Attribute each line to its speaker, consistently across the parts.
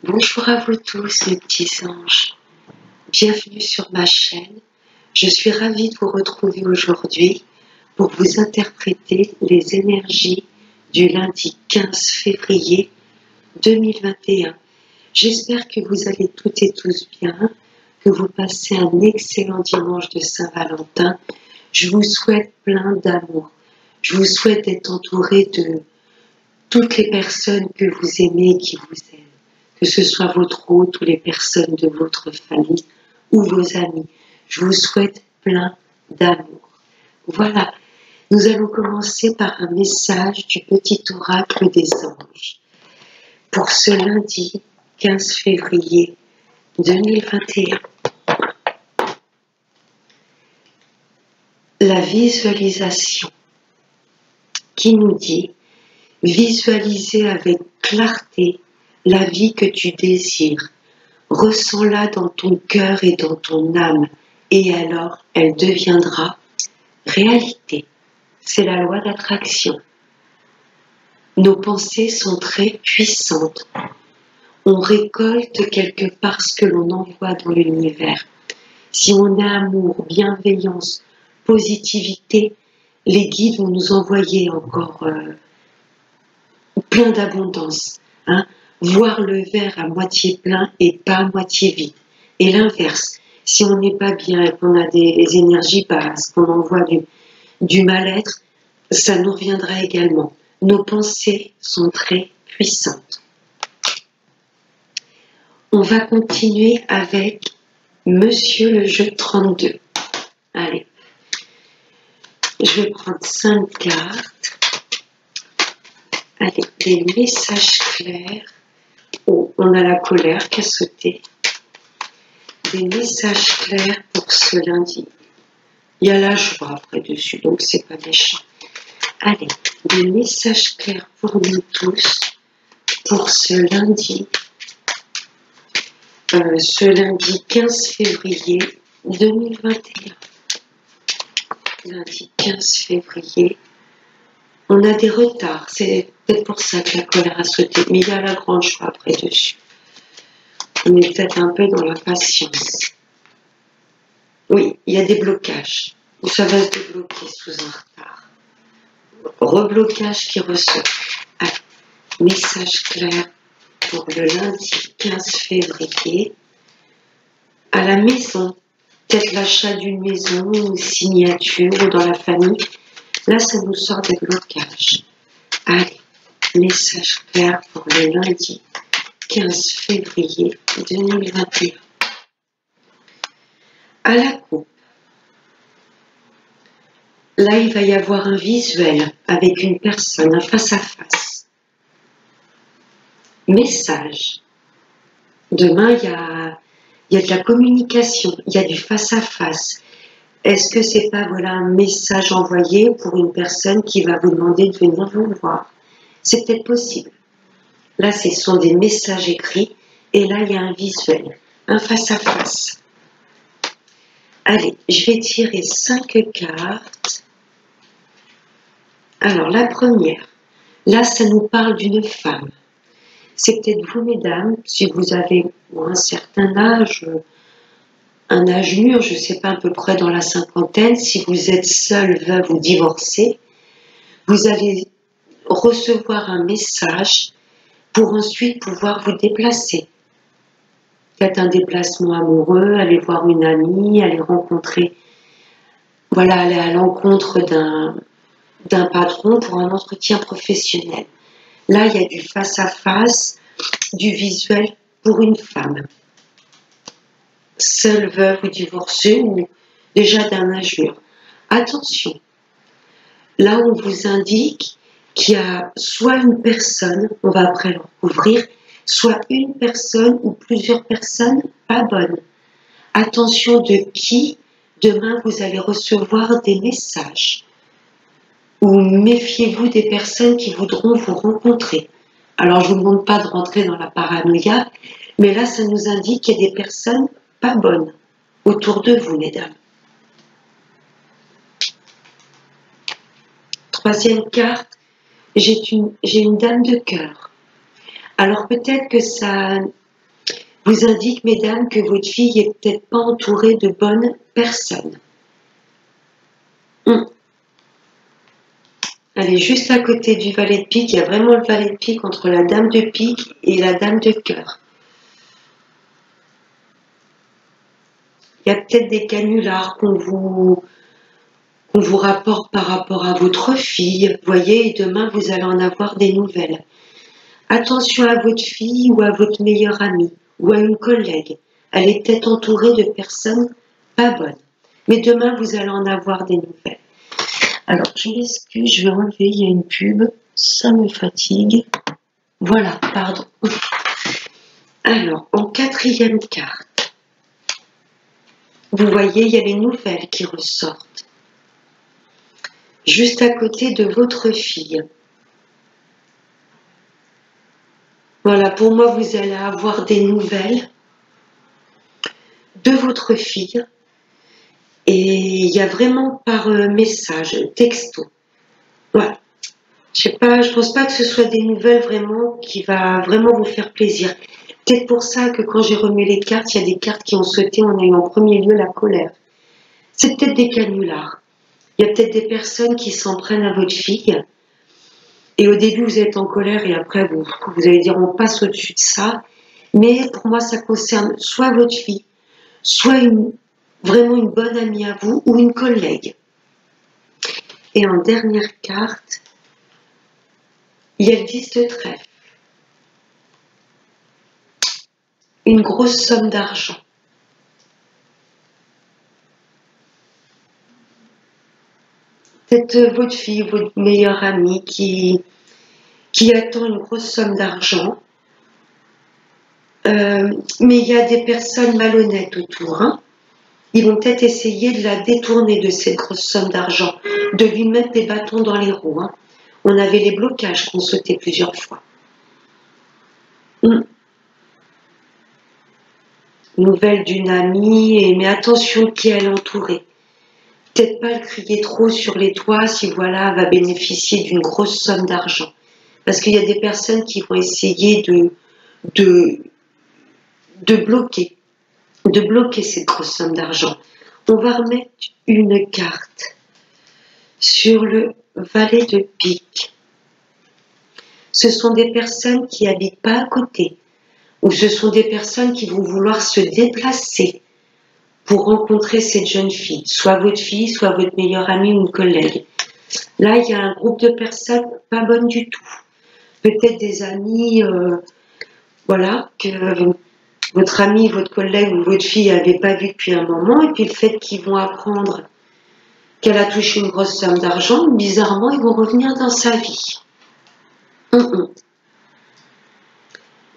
Speaker 1: Bonjour à vous tous mes petits anges, bienvenue sur ma chaîne. Je suis ravie de vous retrouver aujourd'hui pour vous interpréter les énergies du lundi 15 février 2021. J'espère que vous allez toutes et tous bien, que vous passez un excellent dimanche de Saint-Valentin. Je vous souhaite plein d'amour. Je vous souhaite d'être entouré de toutes les personnes que vous aimez et qui vous aiment. Que ce soit votre hôte ou les personnes de votre famille ou vos amis. Je vous souhaite plein d'amour. Voilà, nous allons commencer par un message du petit oracle des anges. Pour ce lundi 15 février 2021. La visualisation qui nous dit visualiser avec clarté la vie que tu désires. Ressens-la dans ton cœur et dans ton âme, et alors elle deviendra réalité. C'est la loi d'attraction. Nos pensées sont très puissantes. On récolte quelque part ce que l'on envoie dans l'univers. Si on a amour, bienveillance, positivité, les guides vont nous envoyer encore plein d'abondance. Voir le verre à moitié plein et pas à moitié vide. Et l'inverse, si on n'est pas bien et qu'on a des énergies basses, qu'on envoie du mal-être, ça nous reviendra également. Nos pensées sont très puissantes. On va continuer avec Monsieur le jeu 32. Allez, je vais prendre 5 cartes. Allez, des messages clairs. Oh, on a la colère qui a sauté. Des messages clairs pour ce lundi. Il y a la joie après dessus, donc c'est pas méchant. Allez, des messages clairs pour nous tous pour ce lundi 15 février 2021. Lundi 15 février. On a des retards, c'est peut-être pour ça que la colère a sauté, mais il y a la grande joie après dessus. On est peut-être un peu dans la patience. Oui, il y a des blocages. Ça va se débloquer sous un retard. Reblocage qui ressort. Allez, message clair pour le lundi 15 février. À la maison, peut-être l'achat d'une maison, une signature ou dans la famille. Là, ça nous sort des blocages. Allez, message clair pour le lundi 15 février 2021. À la coupe. Là, il va y avoir un visuel avec une personne, un face-à-face. Message. Demain, il y a de la communication, il y a du face-à-face. Est-ce que c'est pas un message envoyé pour une personne qui va vous demander de venir vous voir? C'est peut-être possible. Là, ce sont des messages écrits et là, il y a un visuel, un face-à-face. Allez, je vais tirer 5 cartes. Alors, la première, là, ça nous parle d'une femme. C'est peut-être vous, mesdames, si vous avez un certain âge, un âge mûr, je ne sais pas, à peu près dans la cinquantaine, si vous êtes seul, veuve ou divorcé, vous allez recevoir un message pour ensuite pouvoir vous déplacer. Peut-être un déplacement amoureux, aller voir une amie, aller rencontrer, aller à l'encontre d'un patron pour un entretien professionnel. Là, il y a du face-à-face, du visuel pour une femme. Seule, veuve ou divorcée ou déjà d'un âge mûr. Attention, là on vous indique qu'il y a soit une personne, on va après le recouvrir, soit une personne ou plusieurs personnes pas bonnes. Attention de qui demain vous allez recevoir des messages. Ou méfiez-vous des personnes qui voudront vous rencontrer. Alors je ne vous demande pas de rentrer dans la paranoïa, mais là ça nous indique qu'il y a des personnes pas bonnes autour de vous, mesdames. Troisième carte, j'ai une dame de cœur. Alors peut-être que ça vous indique, mesdames, que votre fille est peut-être pas entourée de bonnes personnes. Elle est juste à côté du valet de pique. Il y a vraiment le valet de pique entre la dame de pique et la dame de cœur. Il y a peut-être des canulars qu'on vous rapporte par rapport à votre fille. Vous voyez, et demain, vous allez en avoir des nouvelles. Attention à votre fille ou à votre meilleure amie ou à une collègue. Elle est peut-être entourée de personnes pas bonnes. Mais demain, vous allez en avoir des nouvelles. Alors, je m'excuse, je vais enlever, il y a une pub. Ça me fatigue. Voilà, pardon. Alors, en quatrième carte, vous voyez, il y a les nouvelles qui ressortent. Juste à côté de votre fille. Voilà, pour moi, vous allez avoir des nouvelles de votre fille. Et il y a vraiment par message, texto. Voilà. Je pense pas que ce soit des nouvelles vraiment qui va vraiment vous faire plaisir. Peut-être pour ça que quand j'ai remis les cartes, il y a des cartes qui ont sauté en ayant en premier lieu la colère. C'est peut-être des canulars. Il y a peut-être des personnes qui s'en prennent à votre fille. Et au début, vous êtes en colère et après, vous allez dire on passe au-dessus de ça. Mais pour moi, ça concerne soit votre fille, soit vraiment une bonne amie à vous ou une collègue. Et en dernière carte, il y a le 10 de trèfle. Une grosse somme d'argent. Peut-être votre fille, votre meilleure amie qui attend une grosse somme d'argent. Mais il y a des personnes malhonnêtes autour. Hein. Ils vont peut-être essayer de la détourner de cette grosse somme d'argent, de lui mettre des bâtons dans les roues. Hein. On avait les blocages qu'on sautait plusieurs fois. Nouvelle d'une amie, mais attention qui elle est entourée. Peut-être pas le crier trop sur les toits si voilà, elle va bénéficier d'une grosse somme d'argent. Parce qu'il y a des personnes qui vont essayer de bloquer cette grosse somme d'argent. On va remettre une carte sur le valet de pique. Ce sont des personnes qui habitent pas à côté, ou ce sont des personnes qui vont vouloir se déplacer pour rencontrer cette jeune fille, soit votre fille, soit votre meilleure amie ou une collègue. Là, il y a un groupe de personnes pas bonnes du tout. Peut-être des amis, voilà, que votre ami, votre collègue ou votre fille n'avait pas vu depuis un moment, et puis le fait qu'ils vont apprendre qu'elle a touché une grosse somme d'argent, bizarrement, ils vont revenir dans sa vie.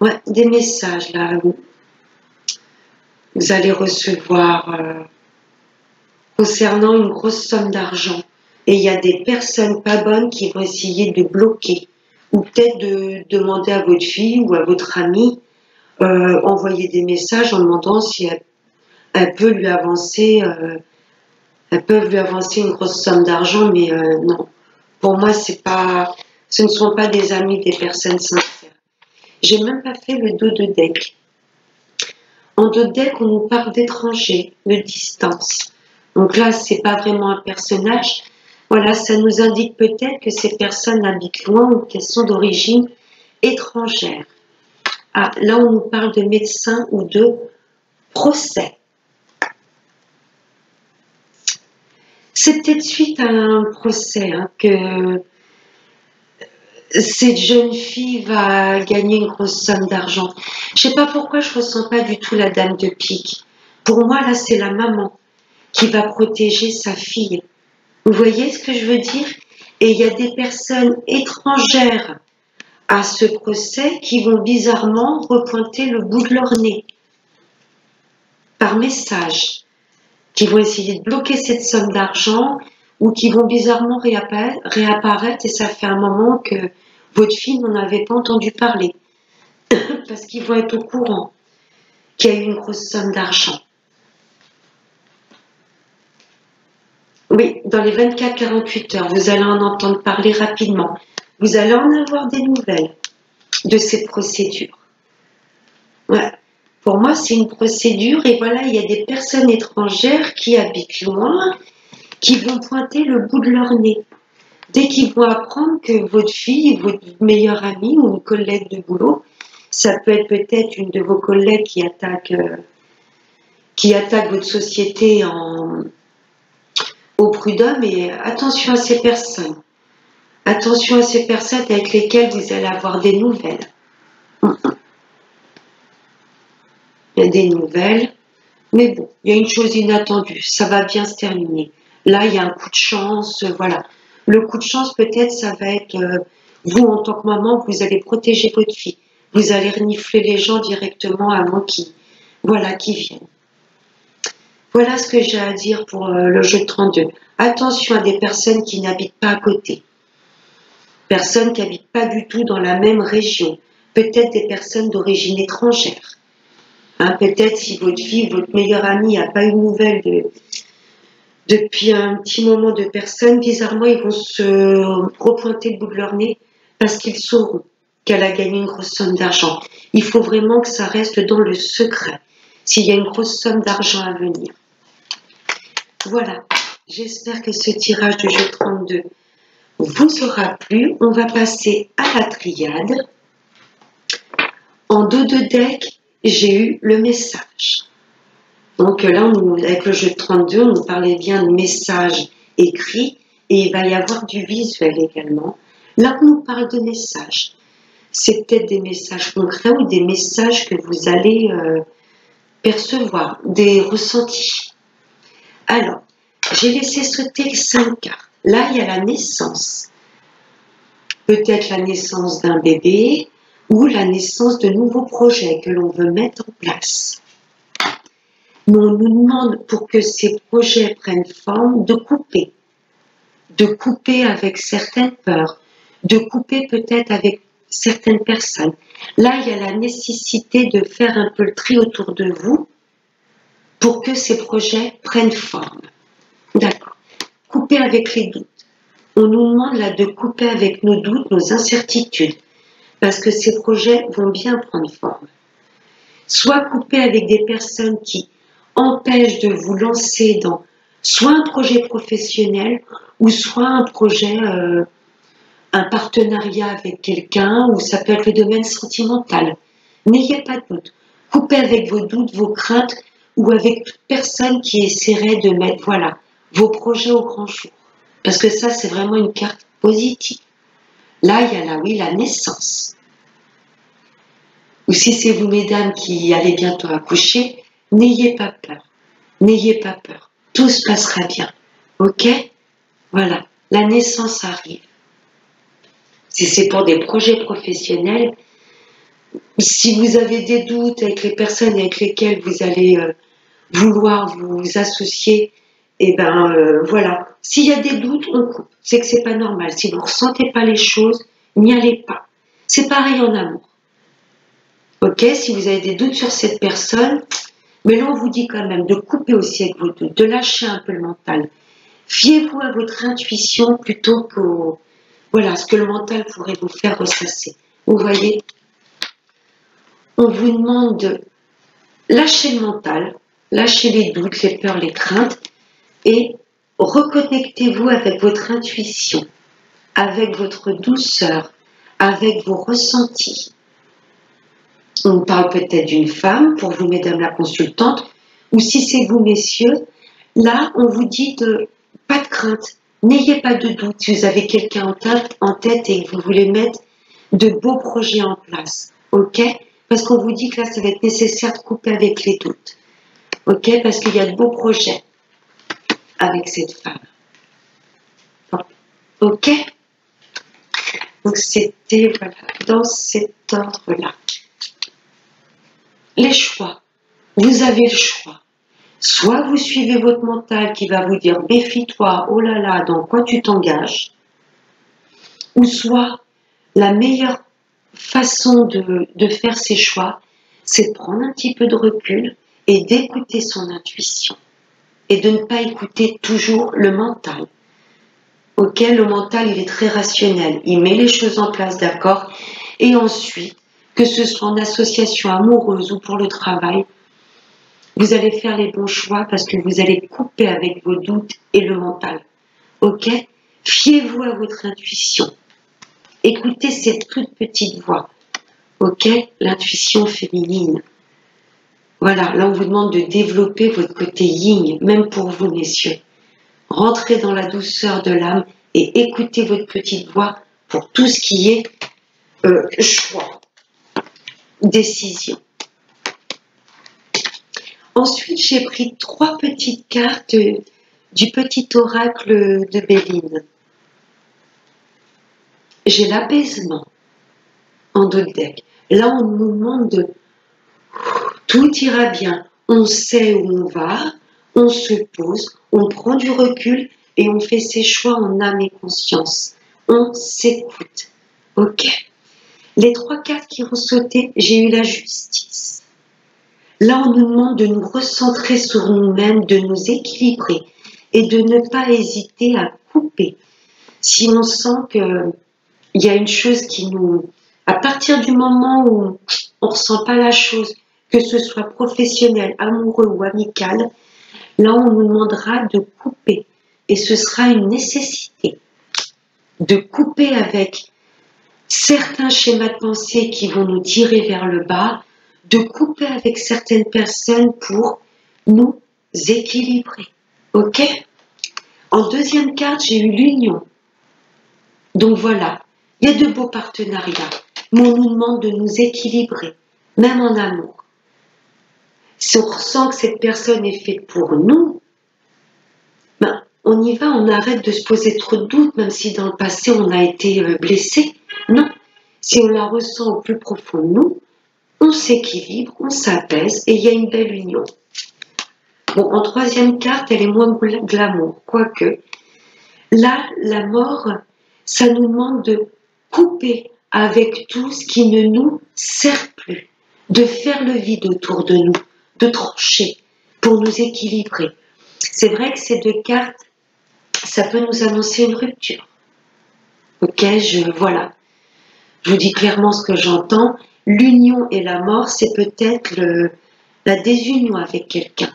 Speaker 1: Ouais, des messages, là. Vous allez recevoir concernant une grosse somme d'argent. Et il y a des personnes pas bonnes qui vont essayer de bloquer. Ou peut-être de demander à votre fille ou à votre amie, envoyer des messages en demandant si elle peut lui avancer, elles peuvent lui avancer une grosse somme d'argent, mais non. Pour moi, ce ne sont pas des amis, des personnes sincères. J'ai même pas fait le dos de deck. En dos de deck, on nous parle d'étrangers, de distance. Donc là, c'est pas vraiment un personnage. Voilà, ça nous indique peut-être que ces personnes habitent loin ou qu'elles sont d'origine étrangère. Ah, là, on nous parle de médecin ou de procès. C'est peut-être suite à un procès que cette jeune fille va gagner une grosse somme d'argent. Je ne sais pas pourquoi je ne ressens pas du tout la dame de pique. Pour moi, là, c'est la maman qui va protéger sa fille. Vous voyez ce que je veux dire? Et il y a des personnes étrangères à ce procès qui vont bizarrement repointer le bout de leur nez par message, qui vont essayer de bloquer cette somme d'argent ou qui vont bizarrement réapparaître et ça fait un moment que votre fille n'en avait pas entendu parler parce qu'ils vont être au courant qu'il y a eu une grosse somme d'argent. Oui, dans les 24-48 heures, vous allez en entendre parler rapidement. Vous allez en avoir des nouvelles de cette procédure. Ouais. Pour moi, c'est une procédure et voilà, il y a des personnes étrangères qui habitent loin, qui vont pointer le bout de leur nez. Dès qu'ils vont apprendre que votre fille, votre meilleure amie ou une collègue de boulot, ça peut être peut-être une de vos collègues qui attaque votre société au prud'homme, et attention à ces personnes. Attention à ces personnes avec lesquelles vous allez avoir des nouvelles. Il y a des nouvelles, mais bon, il y a une chose inattendue, ça va bien se terminer. Là, il y a un coup de chance, voilà. Le coup de chance, peut-être, ça va être, vous, en tant que maman, vous allez protéger votre fille. Vous allez renifler les gens directement avant qu'ils viennent. Voilà ce que j'ai à dire pour le jeu de 32. Attention à des personnes qui n'habitent pas à côté. Personnes qui n'habitent pas du tout dans la même région. Peut-être des personnes d'origine étrangère. Hein, peut-être si votre fille, votre meilleure amie n'a pas eu de nouvelles depuis un petit moment de personnes, bizarrement, ils vont se repointer le bout de leur nez parce qu'ils sauront qu'elle a gagné une grosse somme d'argent. Il faut vraiment que ça reste dans le secret, s'il y a une grosse somme d'argent à venir. Voilà, j'espère que ce tirage du jeu 32 vous aura plu. On va passer à la triade. En dos de deck, j'ai eu le message. Donc là, avec le jeu de 32, on nous parlait bien de messages écrits et il va y avoir du visuel également. Là, on nous parle de messages. C'est peut-être des messages concrets ou des messages que vous allez percevoir, des ressentis. Alors, j'ai laissé sauter 5 cartes. Là, il y a la naissance. Peut-être la naissance d'un bébé ou la naissance de nouveaux projets que l'on veut mettre en place. Mais on nous demande, pour que ces projets prennent forme, de couper. De couper avec certaines peurs, de couper peut-être avec certaines personnes. Là, il y a la nécessité de faire un peu le tri autour de vous pour que ces projets prennent forme. D'accord. Couper avec les doutes. On nous demande là de couper avec nos doutes, nos incertitudes, parce que ces projets vont bien prendre forme. Soit couper avec des personnes qui empêchent de vous lancer dans soit un projet professionnel ou soit un projet, un partenariat avec quelqu'un, ou ça peut être le domaine sentimental. N'ayez pas de doute. Coupez avec vos doutes, vos craintes, ou avec toute personne qui essaierait de mettre, voilà, vos projets au grand jour. Parce que ça, c'est vraiment une carte positive. Là, il y a là, oui, la naissance. Ou si c'est vous, mesdames, qui allez bientôt accoucher, n'ayez pas peur. N'ayez pas peur. Tout se passera bien. Ok? Voilà. La naissance arrive. Si c'est pour des projets professionnels, si vous avez des doutes avec les personnes avec lesquelles vous allez vouloir vous associer, et voilà. S'il y a des doutes, on coupe. C'est que c'est pas normal. Si vous ne ressentez pas les choses, n'y allez pas. C'est pareil en amour. Ok? Si vous avez des doutes sur cette personne, mais là on vous dit quand même de couper aussi avec vos doutes, de lâcher un peu le mental. Fiez-vous à votre intuition plutôt qu'au... Voilà, ce que le mental pourrait vous faire ressasser. Vous voyez? On vous demande de lâcher le mental, lâcher les doutes, les peurs, les craintes, et reconnectez-vous avec votre intuition, avec votre douceur, avec vos ressentis. On parle peut-être d'une femme, pour vous, mesdames la consultante, ou si c'est vous, messieurs, là, on vous dit de pas de crainte, n'ayez pas de doute. Si vous avez quelqu'un en tête et que vous voulez mettre de beaux projets en place, ok? Parce qu'on vous dit que là, ça va être nécessaire de couper avec les doutes, ok? Parce qu'il y a de beaux projets avec cette femme. Ok? Donc c'était, voilà, dans cet ordre-là. Les choix. Vous avez le choix. Soit vous suivez votre mental qui va vous dire « méfie-toi, oh là là, dans quoi tu t'engages ?» ou soit la meilleure façon de faire ses choix, c'est de prendre un petit peu de recul et d'écouter son intuition et de ne pas écouter toujours le mental. Ok, le mental, il est très rationnel, il met les choses en place, d'accord, et ensuite, que ce soit en association amoureuse ou pour le travail, vous allez faire les bons choix parce que vous allez couper avec vos doutes et le mental. Ok? Fiez-vous à votre intuition. Écoutez cette toute petite voix. Ok? L'intuition féminine. Voilà, là on vous demande de développer votre côté yin, même pour vous, messieurs. Rentrez dans la douceur de l'âme et écoutez votre petite voix pour tout ce qui est choix, décision. Ensuite, j'ai pris 3 petites cartes du petit oracle de Béline. J'ai l'apaisement en dos de deck. Là, on nous demande de tout ira bien. On sait où on va, on se pose, on prend du recul et on fait ses choix en âme et conscience. On s'écoute. Ok? Les 3 cartes qui ont sauté, j'ai eu la justice. Là, on nous demande de nous recentrer sur nous-mêmes, de nous équilibrer et de ne pas hésiter à couper. Si on sent qu'il y a une chose qui nous... À partir du moment où on ne ressent pas la chose, que ce soit professionnel, amoureux ou amical, là, on nous demandera de couper. Et ce sera une nécessité de couper avec certains schémas de pensée qui vont nous tirer vers le bas, de couper avec certaines personnes pour nous équilibrer. Ok? En deuxième carte, j'ai eu l'union. Donc voilà, il y a de beaux partenariats, mais on nous demande de nous équilibrer, même en amour. Si on ressent que cette personne est faite pour nous, ben, on y va, on arrête de se poser trop de doutes, même si dans le passé on a été blessé. Non, si on la ressent au plus profond de nous, on s'équilibre, on s'apaise et il y a une belle union. Bon, en troisième carte, elle est moins glamour, quoique. Là, la mort, ça nous demande de couper avec tout ce qui ne nous sert plus, de faire le vide autour de nous, de trancher pour nous équilibrer. C'est vrai que ces 2 cartes, ça peut nous annoncer une rupture. Ok, voilà. Je vous dis clairement ce que j'entends. L'union et la mort, c'est peut-être la désunion avec quelqu'un.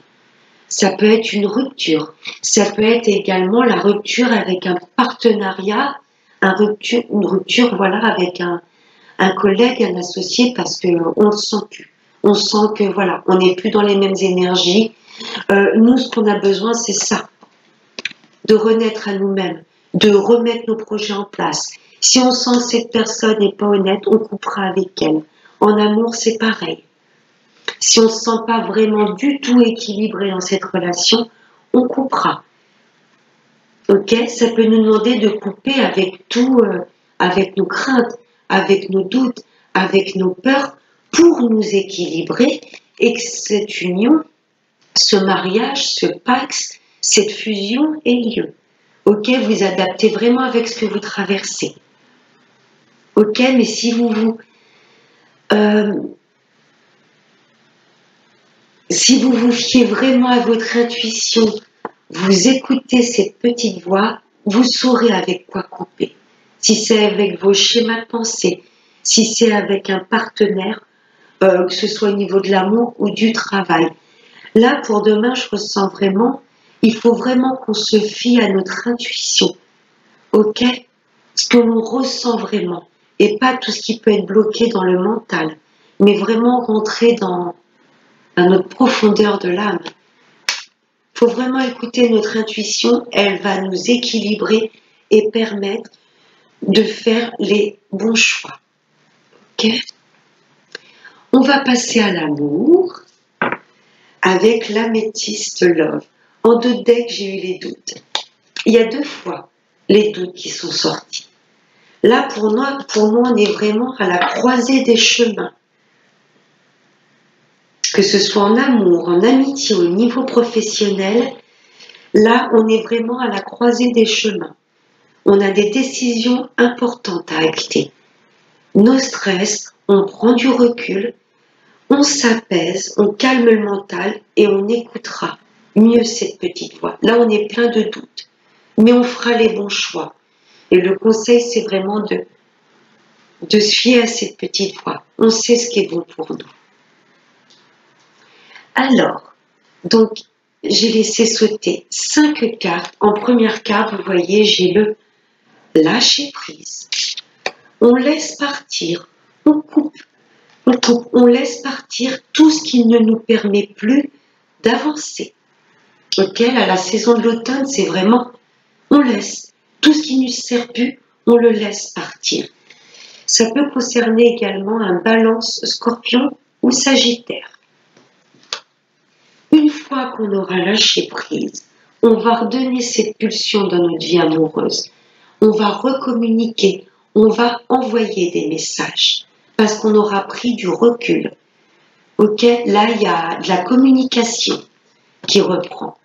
Speaker 1: Ça peut être une rupture. Ça peut être également la rupture avec un partenariat, une rupture voilà, avec un collègue, un associé, parce qu'on ne le sent plus. On sent que voilà, on n'est plus dans les mêmes énergies. Nous, ce qu'on a besoin, c'est ça. De renaître à nous-mêmes, de remettre nos projets en place. Si on sent que cette personne n'est pas honnête, on coupera avec elle. En amour, c'est pareil. Si on ne se sent pas vraiment du tout équilibré dans cette relation, on coupera. Ok? Ça peut nous demander de couper avec tout, avec nos craintes, avec nos doutes, avec nos peurs, pour nous équilibrer et que cette union, ce mariage, ce pax, cette fusion ait lieu. Ok? Vous adaptez vraiment avec ce que vous traversez. Ok? Mais si si vous vous fiez vraiment à votre intuition, vous écoutez cette petite voix, vous saurez avec quoi couper. Si c'est avec vos schémas de pensée, si c'est avec un partenaire, que ce soit au niveau de l'amour ou du travail. Là, pour demain, je ressens vraiment, il faut vraiment qu'on se fie à notre intuition. Ok? Ce que l'on ressent vraiment, et pas tout ce qui peut être bloqué dans le mental, mais vraiment rentrer dans notre profondeur de l'âme. Il faut vraiment écouter notre intuition, elle va nous équilibrer et permettre de faire les bons choix. Ok? On va passer à l'amour avec l'améthyste love. En 2 decks, j'ai eu les doutes. Il y a 2 fois les doutes qui sont sortis. Là, pour moi, on est vraiment à la croisée des chemins. Que ce soit en amour, en amitié, au niveau professionnel, là, on est vraiment à la croisée des chemins. On a des décisions importantes à acter. Nos stress, on prend du recul, on s'apaise, on calme le mental et on écoutera mieux cette petite voix. Là, on est plein de doutes, mais on fera les bons choix. Et le conseil, c'est vraiment de de se fier à cette petite voix. On sait ce qui est bon pour nous. Alors, donc, j'ai laissé sauter 5 cartes. En première carte, vous voyez, j'ai le lâcher prise. On laisse partir, on coupe, on laisse partir tout ce qui ne nous permet plus d'avancer. Ok, à la saison de l'automne, c'est vraiment, on laisse. Tout ce qui ne nous sert plus, on le laisse partir. Ça peut concerner également un Balance, Scorpion ou Sagittaire. Une fois qu'on aura lâché prise, on va redonner cette pulsion dans notre vie amoureuse. On va recommuniquer, on va envoyer des messages parce qu'on aura pris du recul. Ok, là il y a de la communication qui reprend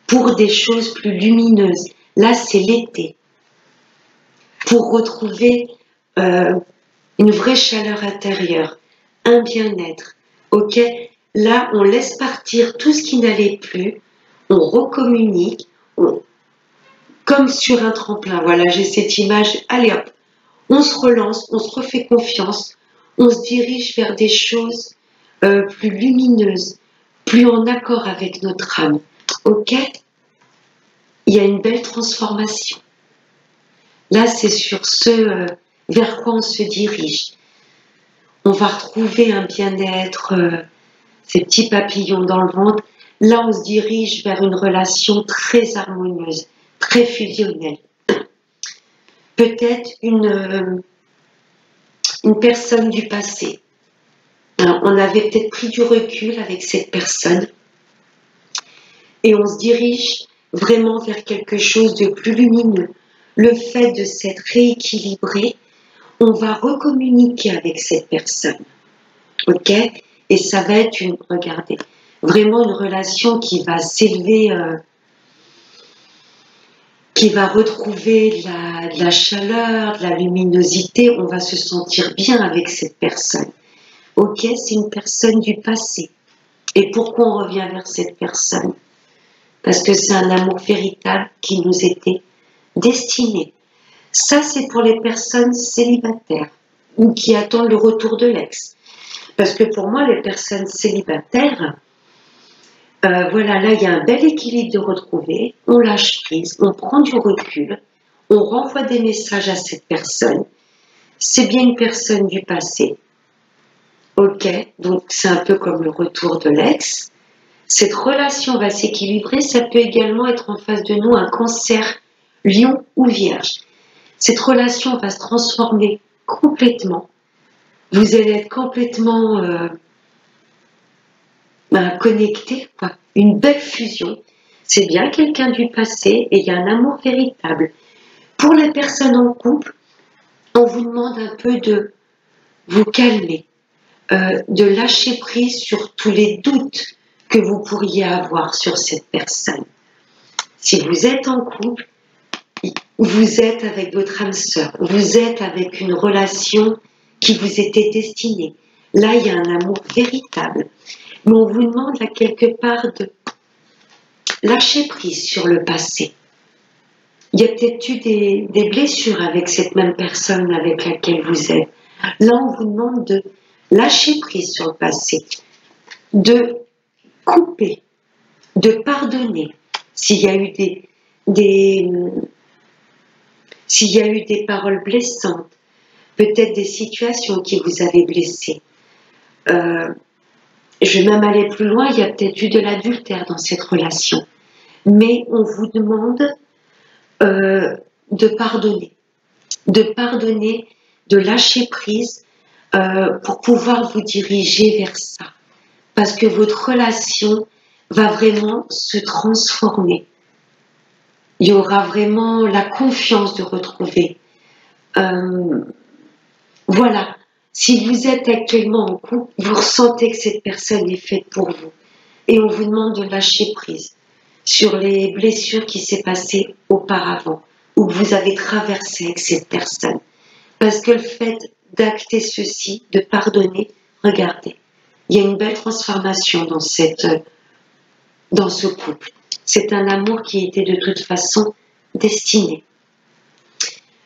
Speaker 1: pour des choses plus lumineuses. Là c'est l'été pour retrouver une vraie chaleur intérieure, un bien-être. Ok. Là, on laisse partir tout ce qui n'allait plus, on recommunique, comme sur un tremplin. Voilà, j'ai cette image. Allez hop, on se relance, on se refait confiance, on se dirige vers des choses plus lumineuses, plus en accord avec notre âme. Ok? Il y a une belle transformation. Là, c'est sur ce vers quoi on se dirige. On va retrouver un bien-être. Ces petits papillons dans le ventre, là on se dirige vers une relation très harmonieuse, très fusionnelle. Peut-être une personne du passé. Alors, on avait peut-être pris du recul avec cette personne et on se dirige vraiment vers quelque chose de plus lumineux. Le fait de s'être rééquilibré, on va recommuniquer avec cette personne. Ok ? Et ça va être regardez, vraiment une relation qui va s'élever, qui va retrouver de la chaleur, de la luminosité. On va se sentir bien avec cette personne. Ok, c'est une personne du passé. Et pourquoi on revient vers cette personne? Parce que c'est un amour véritable qui nous était destiné. Ça, c'est pour les personnes célibataires ou qui attendent le retour de l'ex. Parce que pour moi, les personnes célibataires, voilà, là, il y a un bel équilibre de retrouver. On lâche prise, on prend du recul, on renvoie des messages à cette personne. C'est bien une personne du passé. Ok, donc c'est un peu comme le retour de l'ex. Cette relation va s'équilibrer. Ça peut également être en face de nous un cancer, lion ou vierge. Cette relation va se transformer complètement. Vous allez être complètement connectés, quoi. Une belle fusion. C'est bien quelqu'un du passé et il y a un amour véritable. Pour les personnes en couple, on vous demande un peu de vous calmer, de lâcher prise sur tous les doutes que vous pourriez avoir sur cette personne. Si vous êtes en couple, vous êtes avec votre âme sœur, vous êtes avec une relation qui vous était destinée. Là, il y a un amour véritable. Mais on vous demande là quelque part de lâcher prise sur le passé. Il y a peut-être eu des blessures avec cette même personne avec laquelle vous êtes. Là, on vous demande de lâcher prise sur le passé, de couper, de pardonner. S'il y a eu s'il y a eu des paroles blessantes, peut-être des situations qui vous avaient blessé. Je vais même aller plus loin, il y a peut-être eu de l'adultère dans cette relation. Mais on vous demande de pardonner, de lâcher prise pour pouvoir vous diriger vers ça. Parce que votre relation va vraiment se transformer. Il y aura vraiment la confiance de retrouver. Voilà. Si vous êtes actuellement en couple, vous ressentez que cette personne est faite pour vous. Et on vous demande de lâcher prise sur les blessures qui s'est passées auparavant ou que vous avez traversées avec cette personne. Parce que le fait d'acter ceci, de pardonner, regardez, il y a une belle transformation dans ce couple. C'est un amour qui était de toute façon destiné.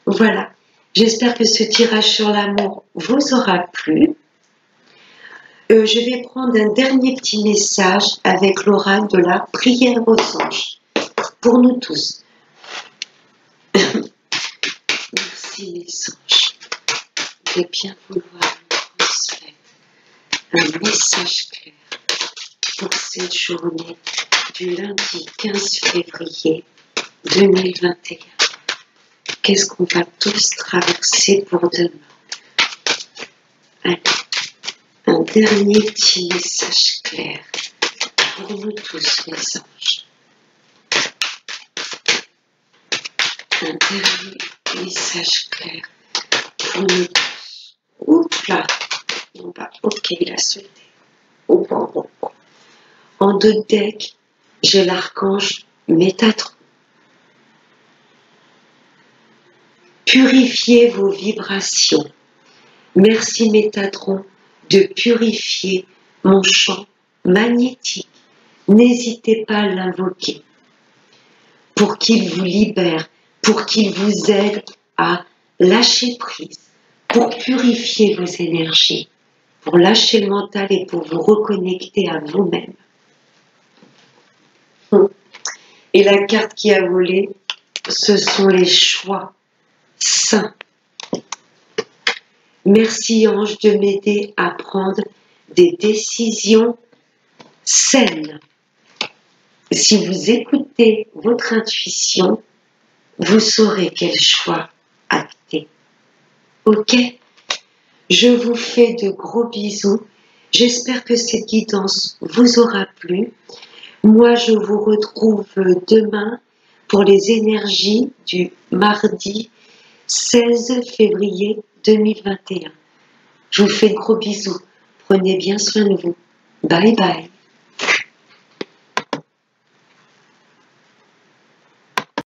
Speaker 1: Voilà. J'espère que ce tirage sur l'amour vous aura plu. Je vais prendre un dernier petit message avec l'oracle de la prière aux anges. Pour nous tous. Merci les anges de bien vouloir nous transmettre un message clair pour cette journée du lundi 15 février 2021. Qu'est-ce qu'on va tous traverser pour demain? Allez, un dernier petit message clair pour nous tous les anges. Un dernier message clair pour nous tous. Oups là, bon bah ok, il a sauté. Oh, bon, bon, bon. En deux decks, j'ai l'archange Métatron. Purifiez vos vibrations. Merci Métatron de purifier mon champ magnétique. N'hésitez pas à l'invoquer pour qu'il vous libère, pour qu'il vous aide à lâcher prise, pour purifier vos énergies, pour lâcher le mental et pour vous reconnecter à vous-même. Et la carte qui a volé, ce sont les choix sains. Merci ange de m'aider à prendre des décisions saines. Si vous écoutez votre intuition, vous saurez quel choix acter. Ok? Je vous fais de gros bisous. J'espère que cette guidance vous aura plu. Moi, je vous retrouve demain pour les énergies du mardi 16 février 2021. Je vous fais de gros bisous. Prenez bien soin de vous. Bye bye.